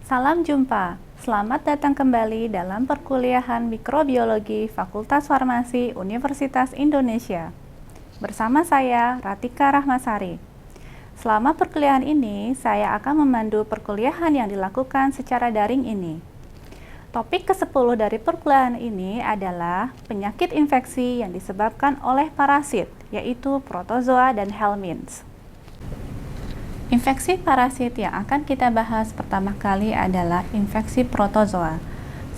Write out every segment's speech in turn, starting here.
Salam jumpa. Selamat datang kembali dalam perkuliahan Mikrobiologi Fakultas Farmasi Universitas Indonesia. Bersama saya, Ratika Rahmasari. Selama perkuliahan ini, saya akan memandu perkuliahan yang dilakukan secara daring ini. Topik ke-10 dari perkuliahan ini adalah penyakit infeksi yang disebabkan oleh parasit, yaitu protozoa dan helminths. Infeksi parasit yang akan kita bahas pertama kali adalah infeksi protozoa.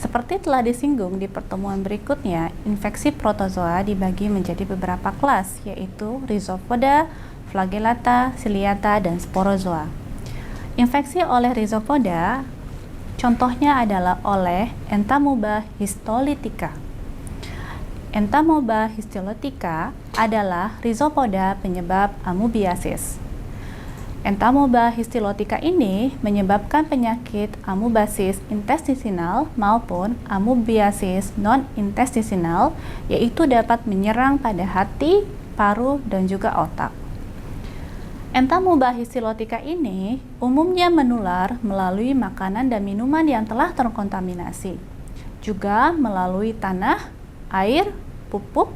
Seperti telah disinggung di pertemuan berikutnya, infeksi protozoa dibagi menjadi beberapa kelas, yaitu Rhizopoda, Flagellata, Ciliata, dan Sporozoa. Infeksi oleh Rhizopoda, contohnya adalah oleh Entamoeba histolytica. Entamoeba histolytica adalah Rhizopoda penyebab amoebiasis. Entamoeba histolytica ini menyebabkan penyakit amoebasis intestinal maupun amoebiasis non-intestinal, yaitu dapat menyerang pada hati, paru, dan juga otak. Entamoeba histolytica ini umumnya menular melalui makanan dan minuman yang telah terkontaminasi, juga melalui tanah, air, pupuk,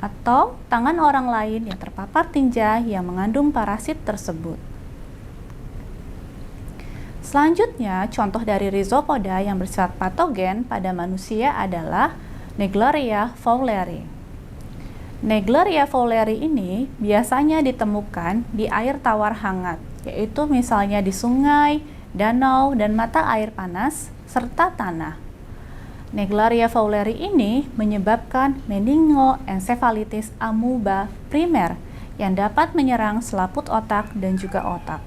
atau tangan orang lain yang terpapar tinja yang mengandung parasit tersebut. Selanjutnya, contoh dari Rhizopoda yang bersifat patogen pada manusia adalah Naegleria fowleri. Naegleria fowleri ini biasanya ditemukan di air tawar hangat, yaitu misalnya di sungai, danau, dan mata air panas, serta tanah. Naegleria fowleri ini menyebabkan meningoencephalitis amoeba primer yang dapat menyerang selaput otak dan juga otak.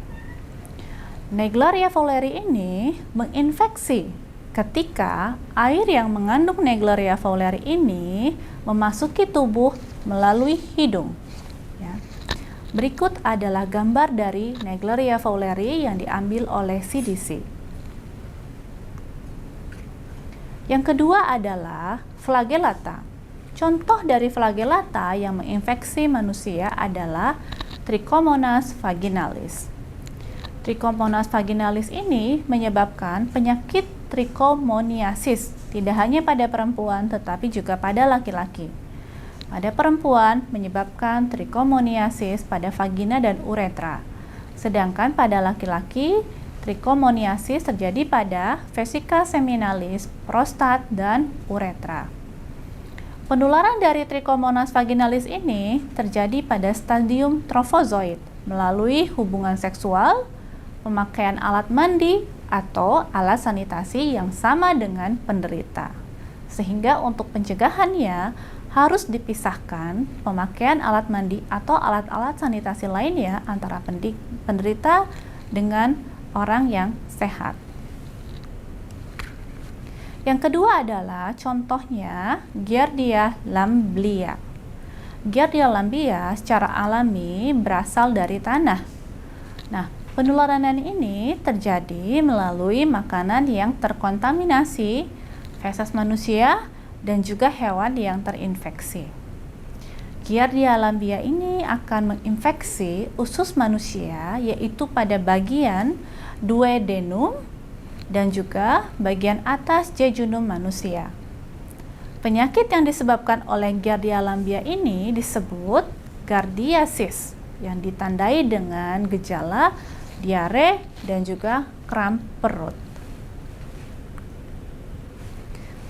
Naegleria fowleri ini menginfeksi ketika air yang mengandung Naegleria fowleri ini memasuki tubuh melalui hidung. Ya. Berikut adalah gambar dari Naegleria fowleri yang diambil oleh CDC. Yang kedua adalah Flagellata. Contoh dari Flagellata yang menginfeksi manusia adalah Trichomonas vaginalis. Trichomonas vaginalis ini menyebabkan penyakit trichomoniasis, tidak hanya pada perempuan tetapi juga pada laki-laki. Pada perempuan menyebabkan trichomoniasis pada vagina dan uretra, sedangkan pada laki-laki trichomoniasis terjadi pada vesica seminalis, prostat, dan uretra. Penularan dari Trichomonas vaginalis ini terjadi pada stadium trofozoid melalui hubungan seksual, pemakaian alat mandi, atau alat sanitasi yang sama dengan penderita. Sehingga untuk pencegahannya harus dipisahkan pemakaian alat mandi atau alat-alat sanitasi lainnya antara penderita dengan orang yang sehat. Yang kedua adalah contohnya Giardia lamblia. Giardia lamblia secara alami berasal dari tanah. Nah, penularan ini terjadi melalui makanan yang terkontaminasi, feses manusia, dan juga hewan yang terinfeksi. Giardia lamblia ini akan menginfeksi usus manusia, yaitu pada bagian duodenum dan juga bagian atas jejunum manusia. Penyakit yang disebabkan oleh Giardia lamblia ini disebut giardiasis, yang ditandai dengan gejala diare dan juga kram perut.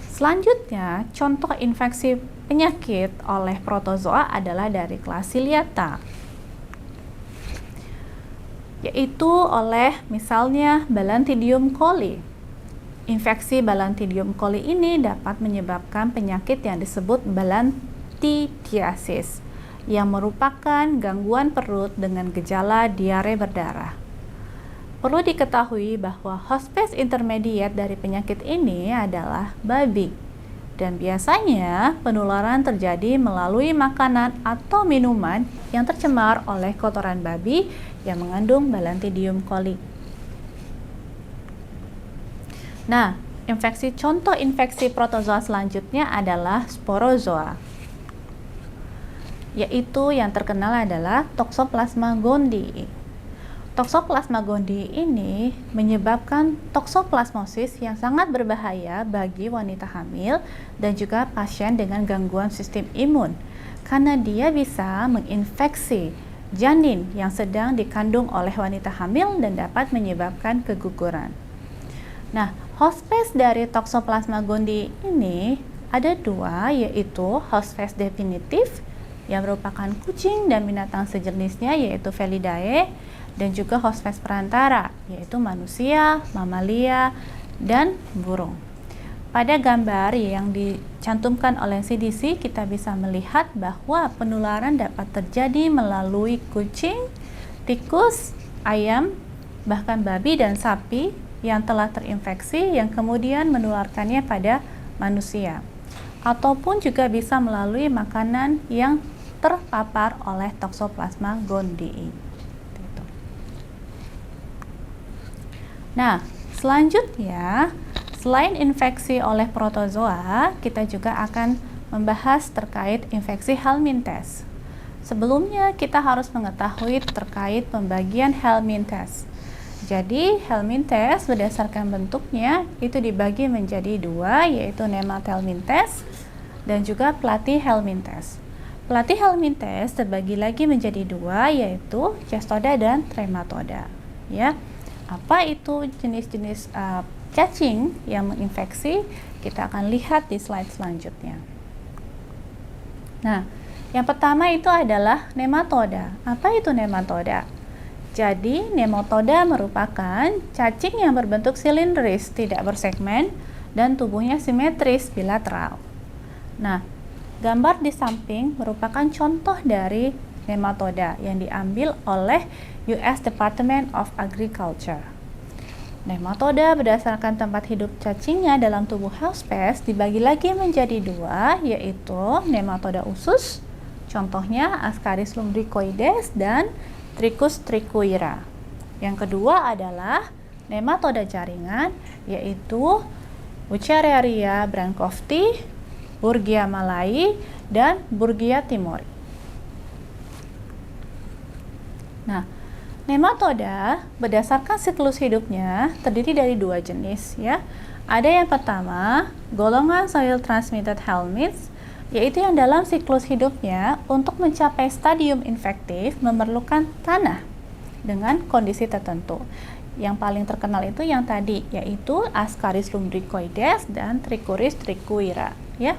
Selanjutnya, contoh infeksi penyakit oleh protozoa adalah dari kelas Ciliata, yaitu oleh misalnya Balantidium coli. Infeksi Balantidium coli ini dapat menyebabkan penyakit yang disebut balantidiasis, yang merupakan gangguan perut dengan gejala diare berdarah. Perlu diketahui bahwa hospes intermediate dari penyakit ini adalah babi, dan biasanya penularan terjadi melalui makanan atau minuman yang tercemar oleh kotoran babi yang mengandung Balantidium coli. Nah, contoh infeksi protozoa selanjutnya adalah Sporozoa, yaitu yang terkenal adalah Toxoplasma gondii. Toxoplasma gondii ini menyebabkan toksoplasmosis yang sangat berbahaya bagi wanita hamil dan juga pasien dengan gangguan sistem imun, karena dia bisa menginfeksi janin yang sedang dikandung oleh wanita hamil dan dapat menyebabkan keguguran. Nah, hospes dari Toxoplasma gondii ini ada dua, yaitu hospes definitif yang merupakan kucing dan binatang sejenisnya yaitu Felidae, dan juga hospes perantara yaitu manusia, mamalia, dan burung. Pada gambar yang dicantumkan oleh CDC, kita bisa melihat bahwa penularan dapat terjadi melalui kucing, tikus, ayam, bahkan babi dan sapi yang telah terinfeksi yang kemudian menularkannya pada manusia, ataupun juga bisa melalui makanan yang terpapar oleh Toxoplasma gondii. Nah, selanjutnya, selain infeksi oleh protozoa, kita juga akan membahas terkait infeksi helminthes. Sebelumnya, kita harus mengetahui terkait pembagian helminthes. Jadi, helminthes berdasarkan bentuknya itu dibagi menjadi dua, yaitu nemathelminthes dan juga platyhelminthes. Platyhelminthes terbagi lagi menjadi dua, yaitu cestoda dan trematoda. Ya. Apa itu jenis-jenis cacing yang menginfeksi? Kita akan lihat di slide selanjutnya. Nah, yang pertama itu adalah nematoda. Apa itu nematoda? Jadi, nematoda merupakan cacing yang berbentuk silindris, tidak bersegmen, dan tubuhnya simetris bilateral. Nah, gambar di samping merupakan contoh dari nematoda yang diambil oleh US Department of Agriculture. Nematoda berdasarkan tempat hidup cacingnya dalam tubuh hospes dibagi lagi menjadi dua, yaitu nematoda usus, contohnya Ascaris lumbricoides dan Trichus trichuira. Yang kedua adalah nematoda jaringan, yaitu Wuchereria brancofti, Burgia malai, dan Burgia timori. Nah, nematoda berdasarkan siklus hidupnya terdiri dari dua jenis, ya. Ada yang pertama, golongan soil transmitted helminths, yaitu yang dalam siklus hidupnya untuk mencapai stadium infektif memerlukan tanah dengan kondisi tertentu. Yang paling terkenal itu yang tadi, yaitu Ascaris lumbricoides dan Trichuris trichuira, ya.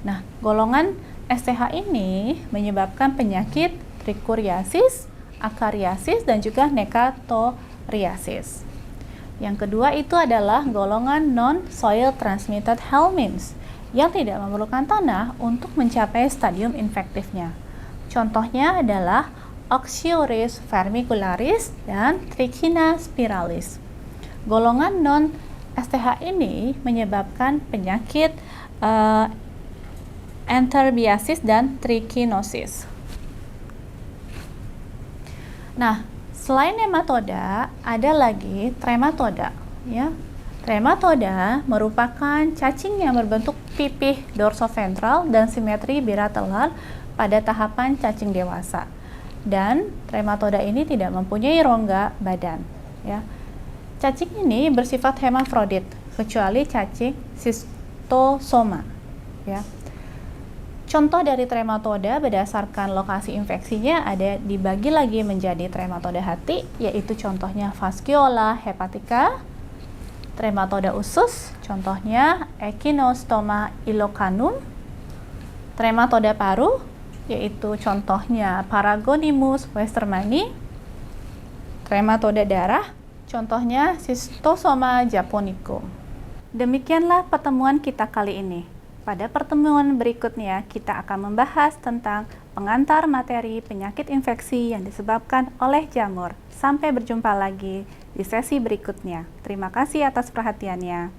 Nah, golongan STH ini menyebabkan penyakit trichuriasis, akariasis, dan juga nekatoriasis. Yang kedua itu adalah golongan non-soil transmitted helminths yang tidak memerlukan tanah untuk mencapai stadium infektifnya. Contohnya adalah Oxyuris vermicularis dan Trichina spiralis. Golongan non-STH ini menyebabkan penyakit enterobiasis dan trichinosis. Nah, selain nematoda, ada lagi trematoda, ya. Trematoda merupakan cacing yang berbentuk pipih dorsoventral dan simetri bilateral pada tahapan cacing dewasa. Dan trematoda ini tidak mempunyai rongga badan, ya. Cacing ini bersifat hermafrodit, kecuali cacing schistosoma, ya. Contoh dari trematoda berdasarkan lokasi infeksinya ada dibagi lagi menjadi trematoda hati, yaitu contohnya Fasciola hepatica, trematoda usus, contohnya Echinostoma ilocanum, trematoda paru, yaitu contohnya Paragonimus westermani, trematoda darah, contohnya Schistosoma japonicum. Demikianlah pertemuan kita kali ini. Pada pertemuan berikutnya, kita akan membahas tentang pengantar materi penyakit infeksi yang disebabkan oleh jamur. Sampai berjumpa lagi di sesi berikutnya. Terima kasih atas perhatiannya.